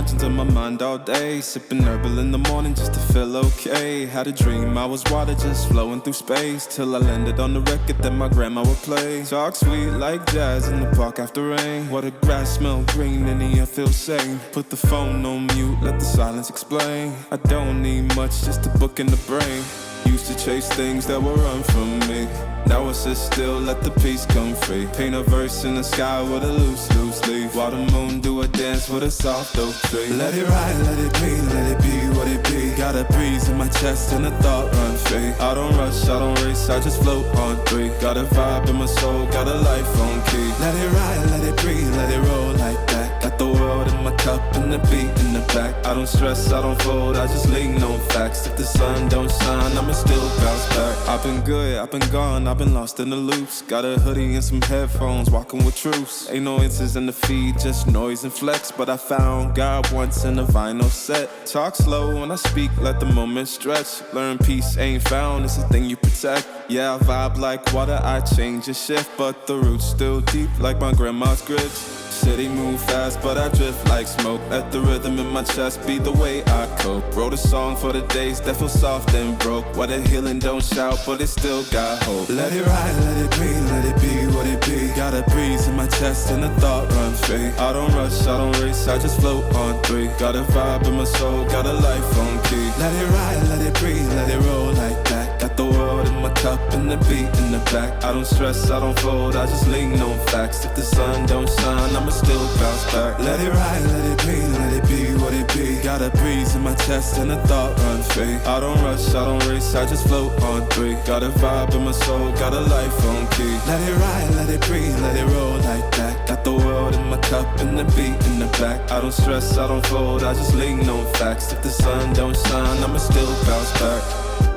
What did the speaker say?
margins of my mind all day. Sipping herbal in the morning just to feel okay. Had a dream I was water just flowing through space, till I landed on the record that my grandma would play. Talk sweet like jazz in the park after rain. What the grass smell green and the air feels sane. Put the phone on mute, let the silence explain. I don't need much, just a book in the brain. Used to chase things that would run from me. Now I sit still, let the peace come free. Paint a verse in the sky with a loose leaf. While the moon do a dance with a soft oak tree. Let it ride, let it be what it be. Got a breeze in my chest and a thought run free. I don't rush, I don't race, I just float on three. Got a vibe in my soul, got a life on key. Let it ride, let it breathe, let it roll like that. Got the world in my cup and the beat in the back. I don't stress, I don't fold, I just lean on facts. If the sun don't shine, I'ma still bounce back. I've been good, I've been gone, I've been lost in the loops. Got a hoodie and some headphones, walking with truths. Ain't no inches in the feed, just noise and flex. But I found God once in a vinyl set. Talk slow when I speak, let the moment stretch. Learn peace ain't found, it's a thing you protect. Yeah, I vibe like water, I change and shift. But the roots still deep like my grandma's grits. City move fast, but I drift like smoke. Let the rhythm in my chest be the way I cope. Wrote a song for the days that feel soft and broke. Why the healing don't shout, but it still got hope. Let it ride, let it breathe, let it be what it be. Got a breeze in my chest and a thought run free. I don't rush, I don't race, I just float on three. Got a vibe in my soul, got a life on key. Let it ride, let it breathe, let it roll like that. Got the world in my cup and the beat in the back. I don't stress, I don't fold, I just lean on facts. If the sun don't shine, I'ma still bounce back. Let it ride, let it be, let it be what it be. Got a breeze in my chest and a thought run free. I don't rush, I don't race, I just float on three. Got a vibe in my soul, got a life on key. Let it ride, let it breathe, let it roll like that. Got the world in my cup and the beat in the back. I don't stress, I don't fold, I just lean on facts. If the sun don't shine, I'ma still bounce back.